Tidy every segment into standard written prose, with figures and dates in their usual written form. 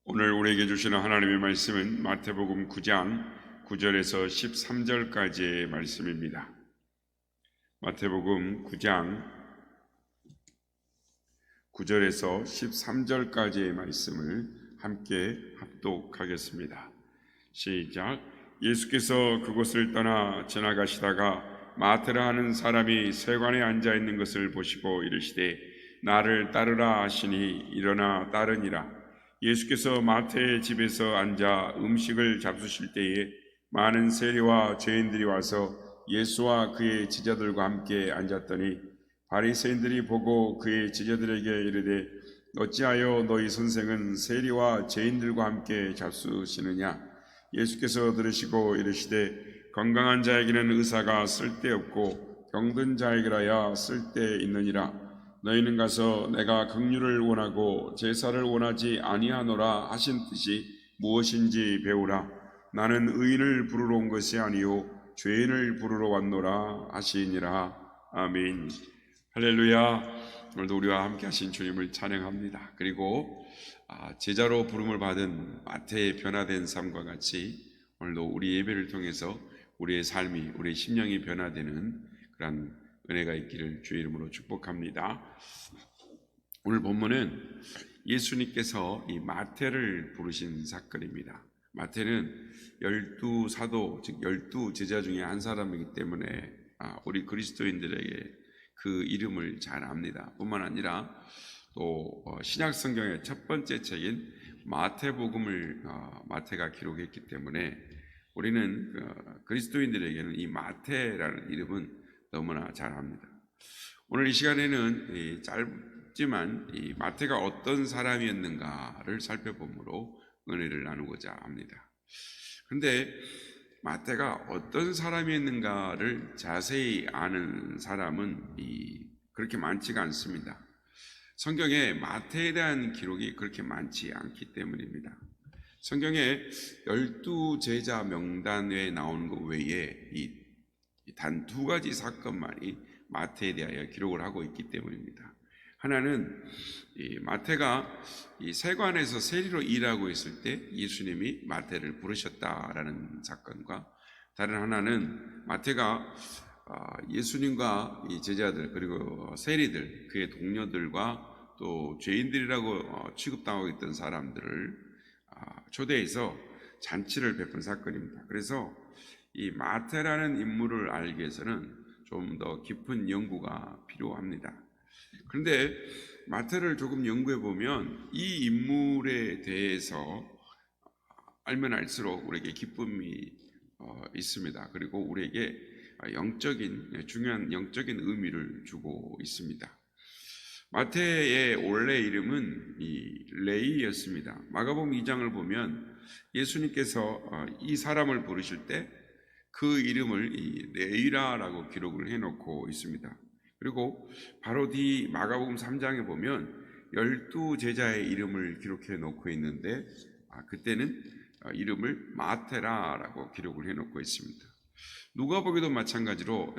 오늘 우리에게 주시는 하나님의 말씀은 마태복음 9장 9절에서 13절까지의 말씀입니다. 마태복음 9장 9절에서 13절까지의 말씀을 함께 합독하겠습니다. 시작. 예수께서 그곳을 떠나 지나가시다가 마태라 하는 사람이 세관에 앉아 있는 것을 보시고 이르시되 나를 따르라 하시니 일어나 따르니라. 예수께서 마태의 집에서 앉아 음식을 잡수실 때에 많은 세리와 죄인들이 와서 예수와 그의 제자들과 함께 앉았더니 바리새인들이 보고 그의 제자들에게 이르되 어찌하여 너희 선생은 세리와 죄인들과 함께 잡수시느냐? 예수께서 들으시고 이르시되 건강한 자에게는 의사가 쓸데없고 병든 자에게라야 쓸데있느니라. 너희는 가서 내가 긍휼을 원하고 제사를 원하지 아니하노라 하신 뜻이 무엇인지 배우라. 나는 의인을 부르러 온 것이 아니요 죄인을 부르러 왔노라 하시니라. 아멘. 할렐루야. 오늘도 우리와 함께 하신 주님을 찬양합니다. 그리고 제자로 부름을 받은 마태의 변화된 삶과 같이 오늘도 우리 예배를 통해서 우리의 삶이, 우리의 심령이 변화되는 그런 은혜가 있기를 주의 이름으로 축복합니다. 오늘 본문은 예수님께서 이 마태를 부르신 사건입니다. 마태는 12사도, 즉 12제자 중에 한 사람이기 때문에 우리 그리스도인들에게 그 이름을 잘 압니다. 뿐만 아니라 또 신약 성경의 첫 번째 책인 마태복음을 마태가 기록했기 때문에 우리는 그리스도인들에게는 이 마태라는 이름은 너무나 잘 압니다. 오늘 이 시간에는 짧지만 이 마태가 어떤 사람이었는가를 살펴보므로 은혜를 나누고자 합니다. 그런데 마태가 어떤 사람이었는가를 자세히 아는 사람은 그렇게 많지가 않습니다. 성경에 마태에 대한 기록이 그렇게 많지 않기 때문입니다. 성경에 12제자 명단에 나오는 것 외에 단 두 가지 사건만이 마태에 대하여 기록을 하고 있기 때문입니다. 하나는 마태가 이 세관에서 세리로 일하고 있을 때 예수님이 마태를 부르셨다라는 사건과, 다른 하나는 마태가 예수님과 이 제자들 그리고 세리들, 그의 동료들과 또 죄인들이라고 취급당하고 있던 사람들을 초대해서 잔치를 베푼 사건입니다. 그래서 이 마태라는 인물을 알기 위해서는 좀 더 깊은 연구가 필요합니다. 그런데 마태를 조금 연구해 보면 이 인물에 대해서 알면 알수록 우리에게 기쁨이 있습니다. 그리고 우리에게 중요한 영적인 의미를 주고 있습니다. 마태의 원래 이름은 레이였습니다. 마가복음 2장을 보면 예수님께서 이 사람을 부르실 때 그 이름을 레이라라고 기록을 해놓고 있습니다. 그리고 바로 뒤 마가복음 3장에 보면 12제자의 이름을 기록해 놓고 있는데 그때는 이름을 마테라라고 기록을 해놓고 있습니다. 누가복음도 마찬가지로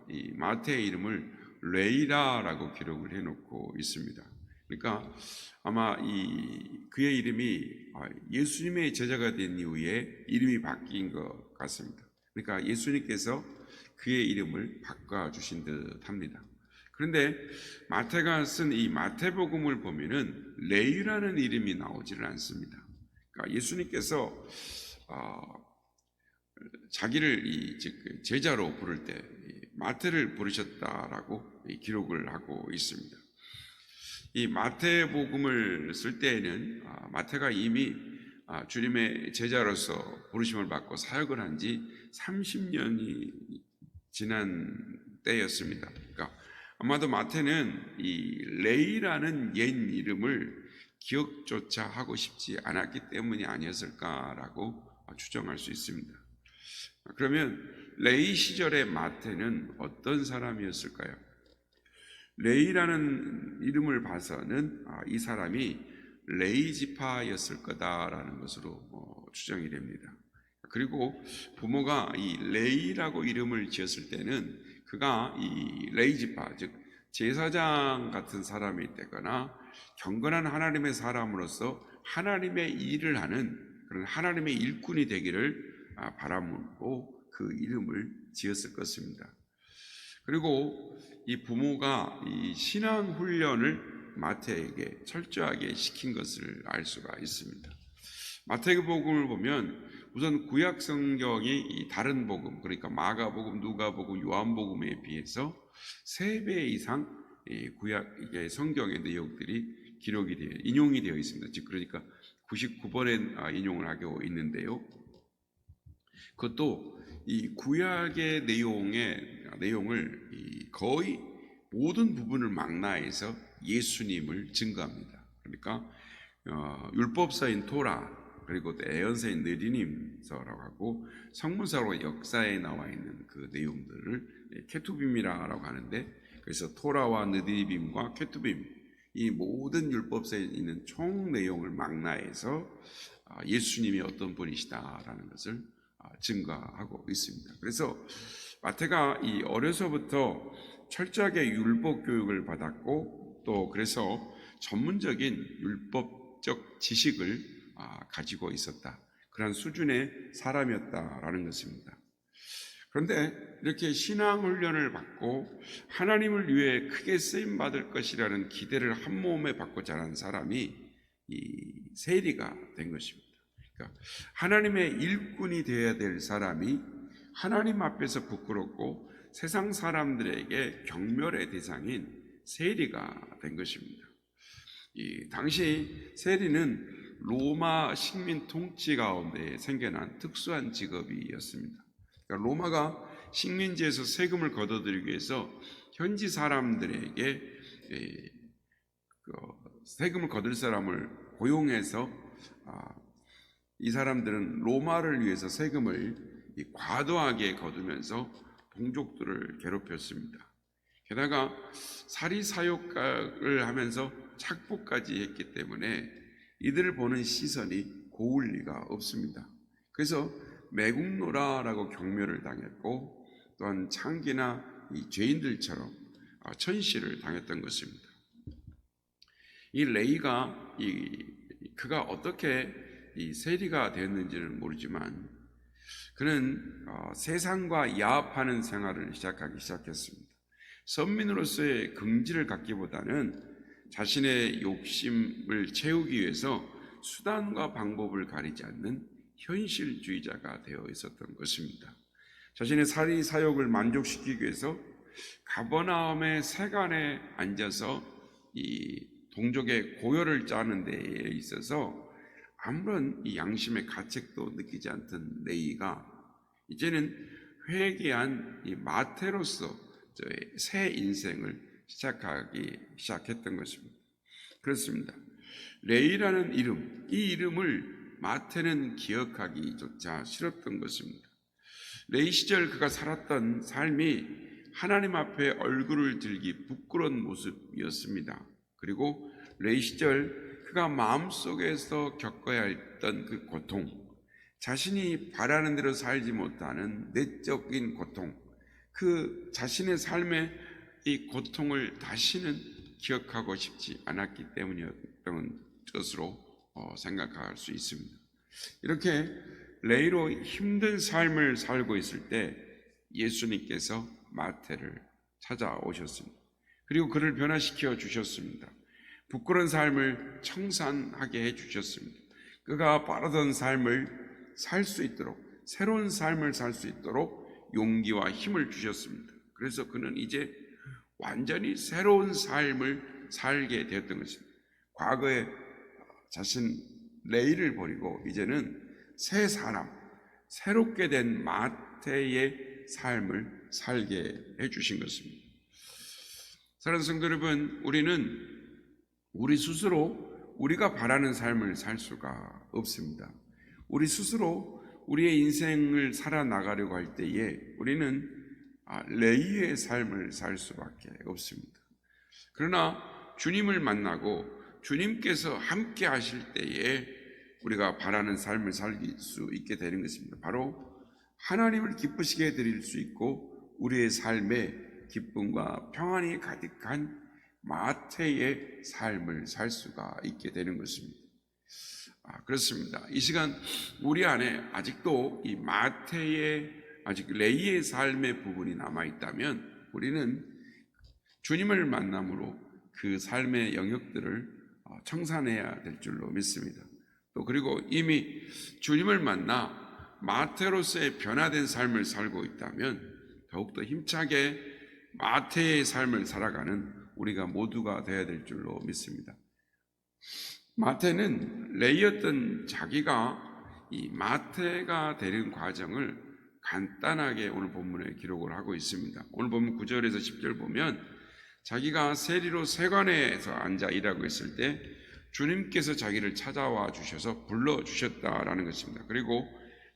이 마태의 이름을 레이라라고 기록을 해놓고 있습니다. 그러니까 아마 그의 이름이 예수님의 제자가 된 이후에 이름이 바뀐 것 같습니다. 그러니까 예수님께서 그의 이름을 바꿔주신 듯 합니다. 그런데 마태가 쓴 이 마태복음을 보면은 레이라는 이름이 나오지를 않습니다. 그러니까 예수님께서 자기를 제자로 부를 때 마태를 부르셨다라고 기록을 하고 있습니다. 이 마태복음을 쓸 때에는 마태가 이미 주님의 제자로서 부르심을 받고 사역을 한 지 30년이 지난 때였습니다. 그러니까 아마도 마태는 이 레이라는 옛 이름을 기억조차 하고 싶지 않았기 때문이 아니었을까라고 추정할 수 있습니다. 그러면 레이 시절의 마태는 어떤 사람이었을까요? 레이라는 이름을 봐서는 이 사람이 레이 지파였을 거다라는 것으로 추정이 됩니다. 그리고 부모가 이 레이라고 이름을 지었을 때는 그가 이 레이 지파, 즉 제사장 같은 사람이 되거나 경건한 하나님의 사람으로서 하나님의 일을 하는 그런 하나님의 일꾼이 되기를 바람으로 그 이름을 지었을 것입니다. 그리고 이 부모가 이 신앙 훈련을 마태에게 철저하게 시킨 것을 알 수가 있습니다. 마태복음을 보면 우선 구약 성경이 이 다른 복음, 그러니까 마가복음, 누가복음, 요한복음에 비해서 3배 이상 구약의 성경의 내용들이 인용이 되어 있습니다. 즉 그러니까 99번의 인용을 하고 있는데요. 그것도 이 구약의 내용을 거의 모든 부분을 망라해서 예수님을 증거합니다. 그러니까 율법서인 토라, 그리고 예언서인 느리님서라고 하고 성문서로 역사에 나와 있는 그 내용들을 케투빔이라고 하는데, 그래서 토라와 느디빔과 케투빔, 이 모든 율법서에 있는 총 내용을 망라해서 예수님이 어떤 분이시다라는 것을 증거하고 있습니다. 그래서 마태가 이 어려서부터 철저하게 율법 교육을 받았고, 또 그래서 전문적인 율법적 지식을 가지고 있었다, 그런 수준의 사람이었다라는 것입니다. 그런데 이렇게 신앙 훈련을 받고 하나님을 위해 크게 쓰임 받을 것이라는 기대를 한 몸에 받고 자란 사람이 이 세리가 된 것입니다. 그러니까 하나님의 일꾼이 되어야 될 사람이 하나님 앞에서 부끄럽고 세상 사람들에게 경멸의 대상인 세리가 된 것입니다. 이 당시 세리는 로마 식민 통치 가운데 생겨난 특수한 직업이었습니다. 그러니까 로마가 식민지에서 세금을 걷어들이기 위해서 현지 사람들에게 세금을 거둘 사람을 고용해서 이 사람들은 로마를 위해서 세금을 과도하게 거두면서 동족들을 괴롭혔습니다. 게다가 사리사욕을 하면서 착복까지 했기 때문에 이들을 보는 시선이 고울 리가 없습니다. 그래서 매국노라라고 경멸을 당했고, 또한 창기나 이 죄인들처럼 천시를 당했던 것입니다. 이 레이가 그가 어떻게 이 세리가 되었는지는 모르지만 그는 세상과 야합하는 생활을 시작했습니다. 선민으로서의 긍지를 갖기보다는 자신의 욕심을 채우기 위해서 수단과 방법을 가리지 않는 현실주의자가 되어 있었던 것입니다. 자신의 사리사욕을 만족시키기 위해서 가버나움의 세간에 앉아서 이 동족의 고혈을 짜는 데에 있어서 아무런 이 양심의 가책도 느끼지 않던 레이가 이제는 회개한 이 마태로서 새 인생을 시작했던 것입니다. 그렇습니다. 레이라는 이름, 이 이름을 마태는 기억하기조차 싫었던 것입니다. 레이 시절 그가 살았던 삶이 하나님 앞에 얼굴을 들기 부끄러운 모습이었습니다. 그리고 레이 시절 그가 마음속에서 겪어야 했던 그 고통, 자신이 바라는 대로 살지 못하는 내적인 고통, 그 자신의 삶의 이 고통을 다시는 기억하고 싶지 않았기 때문이었던 것으로 생각할 수 있습니다. 이렇게 레이로 힘든 삶을 살고 있을 때 예수님께서 마태를 찾아오셨습니다. 그리고 그를 변화시켜 주셨습니다. 부끄러운 삶을 청산하게 해 주셨습니다. 그가 바라던 삶을 살 수 있도록, 새로운 삶을 살 수 있도록 용기와 힘을 주셨습니다. 그래서 그는 이제 완전히 새로운 삶을 살게 되었던 것입니다. 과거에 자신 레이를 버리고 이제는 새 사람, 새롭게 된 마태의 삶을 살게 해주신 것입니다. 사랑하는 성도 여러분, 우리는 우리 스스로 우리가 바라는 삶을 살 수가 없습니다. 우리 스스로 우리의 인생을 살아나가려고 할 때에 우리는 레이의 삶을 살 수밖에 없습니다. 그러나 주님을 만나고 주님께서 함께 하실 때에 우리가 바라는 삶을 살 수 있게 되는 것입니다. 바로 하나님을 기쁘시게 드릴 수 있고 우리의 삶에 기쁨과 평안이 가득한 마태의 삶을 살 수가 있게 되는 것입니다. 그렇습니다. 이 시간 우리 안에 아직도 이 마태의 아직 레이의 삶의 부분이 남아있다면 우리는 주님을 만남으로 그 삶의 영역들을 청산해야 될 줄로 믿습니다. 또 그리고 이미 주님을 만나 마태로서의 변화된 삶을 살고 있다면 더욱더 힘차게 마태의 삶을 살아가는 우리가 모두가 되어야 될 줄로 믿습니다. 마태는 레이였던 자기가 이 마태가 되는 과정을 간단하게 오늘 본문에 기록을 하고 있습니다. 오늘 본문 9절에서 10절 보면 자기가 세리로 세관에서 앉아 일하고 있을 때 주님께서 자기를 찾아와 주셔서 불러주셨다라는 것입니다. 그리고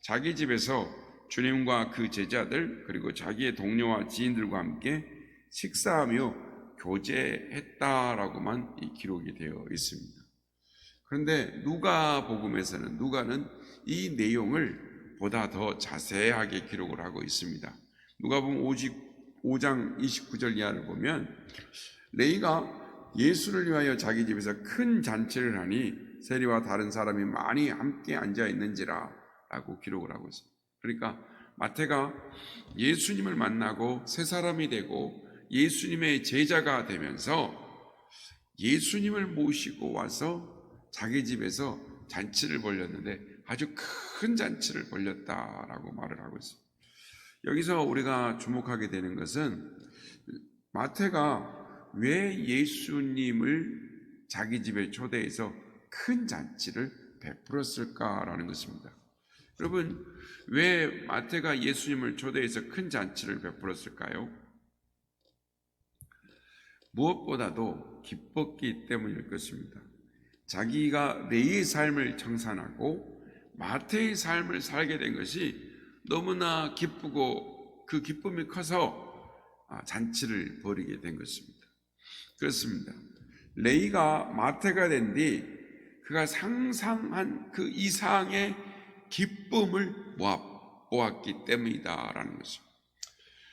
자기 집에서 주님과 그 제자들 그리고 자기의 동료와 지인들과 함께 식사하며 교제했다라고만 이 기록이 되어 있습니다. 그런데 누가복음에서는 누가는 이 내용을 보다 더 자세하게 기록을 하고 있습니다. 누가복음 5장 29절 이하를 보면 레이가 예수를 위하여 자기 집에서 큰 잔치를 하니 세리와 다른 사람이 많이 함께 앉아 있는지라 라고 기록을 하고 있습니다. 그러니까 마태가 예수님을 만나고 새 사람이 되고 예수님의 제자가 되면서 예수님을 모시고 와서 자기 집에서 잔치를 벌였는데 아주 큰 잔치를 벌였다라고 말을 하고 있습니다. 여기서 우리가 주목하게 되는 것은 마태가 왜 예수님을 자기 집에 초대해서 큰 잔치를 베풀었을까라는 것입니다. 여러분, 왜 마태가 예수님을 초대해서 큰 잔치를 베풀었을까요? 무엇보다도 기뻤기 때문일 것입니다. 자기가 레이의 삶을 청산하고 마태의 삶을 살게 된 것이 너무나 기쁘고 그 기쁨이 커서 잔치를 벌이게 된 것입니다. 그렇습니다. 레이가 마태가 된 뒤 그가 상상한 그 이상의 기쁨을 모았기 때문이다라는 것입니다.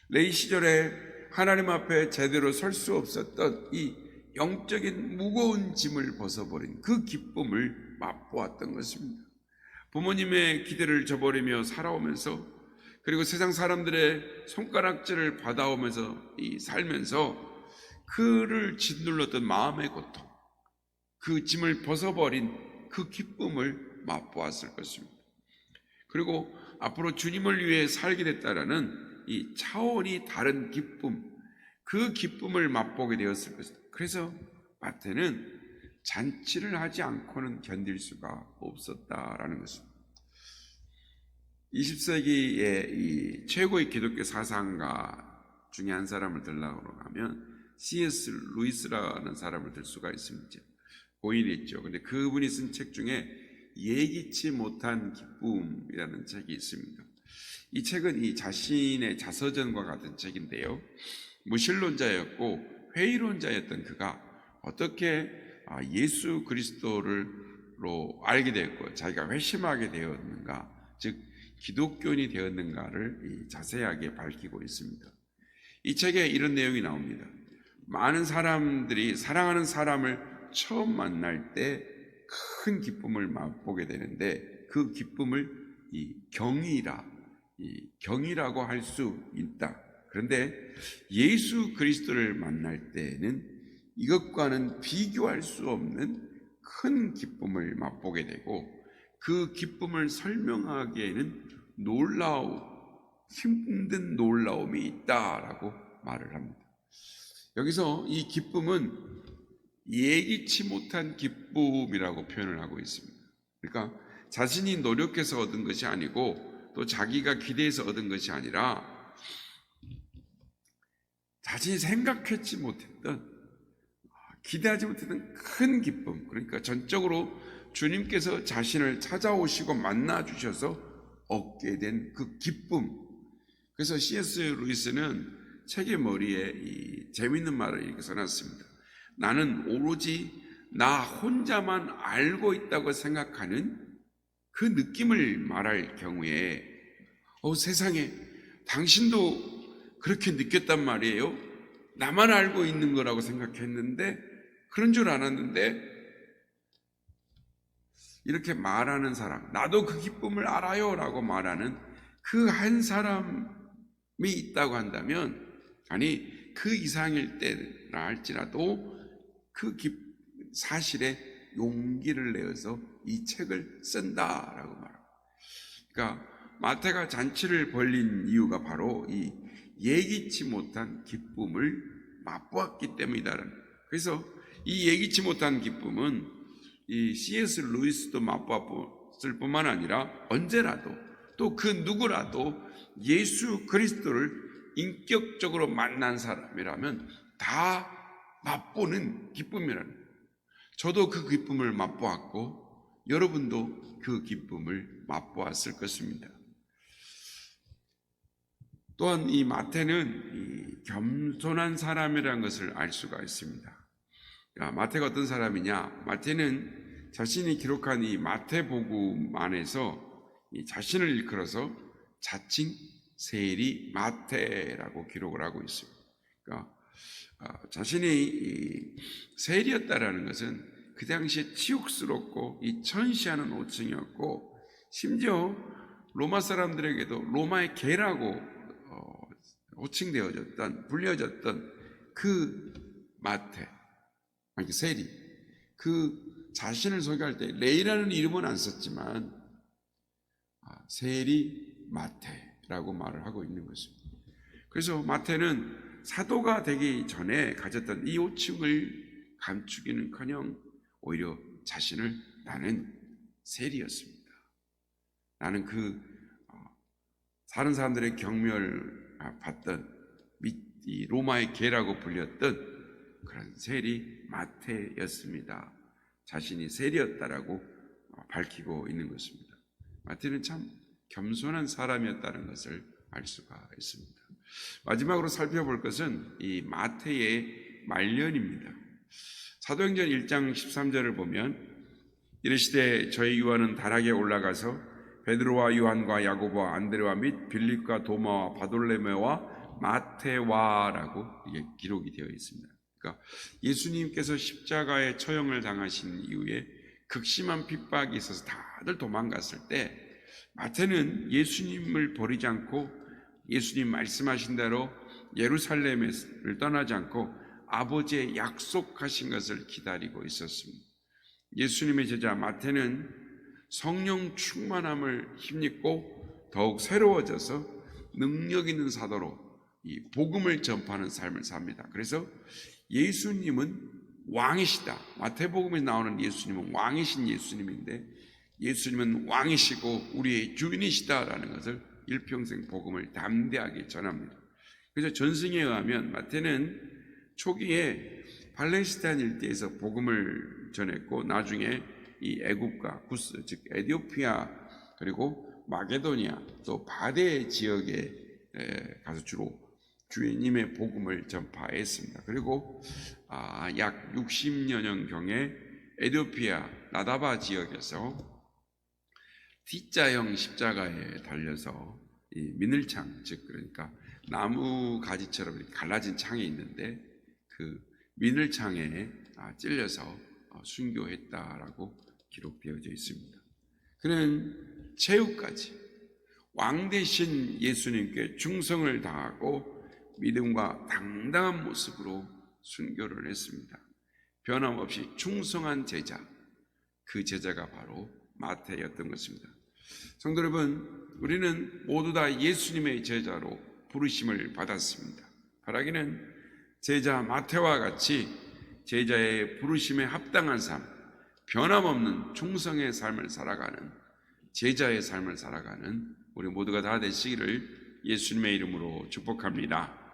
레이 시절에 하나님 앞에 제대로 설 수 없었던 이 영적인 무거운 짐을 벗어버린 그 기쁨을 맛보았던 것입니다. 부모님의 기대를 저버리며 살아오면서 그리고 세상 사람들의 손가락질을 받아오면서 살면서 그를 짓눌렀던 마음의 고통, 그 짐을 벗어버린 그 기쁨을 맛보았을 것입니다. 그리고 앞으로 주님을 위해 살게 됐다라는 이 차원이 다른 기쁨, 그 기쁨을 맛보게 되었을 것입니다. 그래서 마태는 잔치를 하지 않고는 견딜 수가 없었다라는 것입니다. 20세기의 이 최고의 기독교 사상가 중에 한 사람을 들라고 하면 C.S. 루이스라는 사람을 들 수가 있습니다. 고인이 있죠. 근데 그분이 쓴 책 중에 예기치 못한 기쁨이라는 책이 있습니다. 이 책은 이 자신의 자서전과 같은 책인데요. 무신론자였고 회의론자였던 그가 어떻게 예수 그리스도로 알게 되었고 자기가 회심하게 되었는가, 즉 기독교인이 되었는가를 자세하게 밝히고 있습니다. 이 책에 이런 내용이 나옵니다. 많은 사람들이 사랑하는 사람을 처음 만날 때 큰 기쁨을 맛보게 되는데 그 기쁨을 경이라고 할 수 있다. 그런데 예수 그리스도를 만날 때는 이것과는 비교할 수 없는 큰 기쁨을 맛보게 되고 그 기쁨을 설명하기에는 힘든 놀라움이 있다라고 말을 합니다. 여기서 이 기쁨은 예기치 못한 기쁨이라고 표현을 하고 있습니다. 그러니까 자신이 노력해서 얻은 것이 아니고 또 자기가 기대해서 얻은 것이 아니라 자신이 생각하지 못했던 기대하지 못했던 큰 기쁨, 그러니까 전적으로 주님께서 자신을 찾아오시고 만나주셔서 얻게 된 그 기쁨. 그래서 C.S. 루이스는 책의 머리에 이 재미있는 말을 이렇게 써놨습니다. 나는 오로지 나 혼자만 알고 있다고 생각하는 그 느낌을 말할 경우에 세상에 당신도 그렇게 느꼈단 말이에요? 나만 알고 있는 거라고 생각했는데 그런 줄 알았는데 이렇게 말하는 사람, 나도 그 기쁨을 알아요 라고 말하는 그 한 사람이 있다고 한다면, 아니 그 이상일 때라 할지라도 그 사실에 용기를 내어서 이 책을 쓴다라고 말합니다. 그러니까 마태가 잔치를 벌린 이유가 바로 이 예기치 못한 기쁨을 맛보았기 때문이다라는. 그래서 이 예기치 못한 기쁨은 이 C.S. 루이스도 맛보았을 뿐만 아니라 언제라도 또 그 누구라도 예수 그리스도를 인격적으로 만난 사람이라면 다 맛보는 기쁨이라는 거예요. 저도 그 기쁨을 맛보았고 여러분도 그 기쁨을 맛보았을 것입니다. 또한 이 마태는 이 겸손한 사람이라는 것을 알 수가 있습니다. 마태가 어떤 사람이냐? 마태는 자신이 기록한 이 마태복음 안에서 이 자신을 일컬어서 자칭 세리 마태라고 기록을 하고 있습니다. 그러니까 자신이 세리였다라는 것은 그 당시에 치욕스럽고 이 천시하는 호칭이었고, 심지어 로마 사람들에게도 로마의 개라고 호칭되어졌던, 불려졌던 그 마태, 아니 세리, 그 자신을 소개할 때 레이라는 이름은 안 썼지만 세리 마태라고 말을 하고 있는 것입니다. 그래서 마태는 사도가 되기 전에 가졌던 이 호칭을 감추기는커녕 오히려 자신을 나는 세리였습니다. 나는 그 다른 사람들의 경멸 받던 이 로마의 개라고 불렸던 그런 세리 마태였습니다. 자신이 세리였다라고 밝히고 있는 것입니다. 마태는 참 겸손한 사람이었다는 것을 알 수가 있습니다. 마지막으로 살펴볼 것은 이 마태의 말년입니다. 사도행전 1장 13절을 보면 이르시되 저희 요한은 다락에 올라가서 베드로와 요한과 야고보와 안드레와 및 빌립과 도마와 바돌레메와 마태와라고 이게 기록이 되어 있습니다. 그러니까 예수님께서 십자가에 처형을 당하신 이후에 극심한 핍박이 있어서 다들 도망갔을 때 마태는 예수님을 버리지 않고 예수님 말씀하신 대로 예루살렘을 떠나지 않고 아버지의 약속하신 것을 기다리고 있었습니다. 예수님의 제자 마태는 성령 충만함을 힘입고 더욱 새로워져서 능력 있는 사도로 이 복음을 전파하는 삶을 삽니다. 그래서 예수님은 왕이시다. 마태복음에 나오는 예수님은 왕이신 예수님인데 예수님은 왕이시고 우리의 주인이시다라는 것을 일평생 복음을 담대하게 전합니다. 그래서 전승에 의하면 마태는 초기에 팔레스타인 일대에서 복음을 전했고 나중에 이 애굽과 구스 즉 에티오피아 그리고 마게도니아 또 바데 지역에 가서 주로 주님의 복음을 전파했습니다. 그리고 약 60여 년경에 에티오피아 나다바 지역에서 T자형 십자가에 달려서 이 미늘창 즉 그러니까 나무 가지처럼 갈라진 창이 있는데 그 미늘창에 찔려서 순교했다라고 기록되어져 있습니다. 그는 최후까지 왕 대신 예수님께 충성을 다하고 믿음과 당당한 모습으로 순교를 했습니다. 변함없이 충성한 제자, 그 제자가 바로 마태였던 것입니다. 성도 여러분, 우리는 모두 다 예수님의 제자로 부르심을 받았습니다. 바라기는 제자 마태와 같이 제자의 부르심에 합당한 삶, 변함없는 충성의 삶을 살아가는 제자의 삶을 살아가는 우리 모두가 다 되시기를 예수님의 이름으로 축복합니다.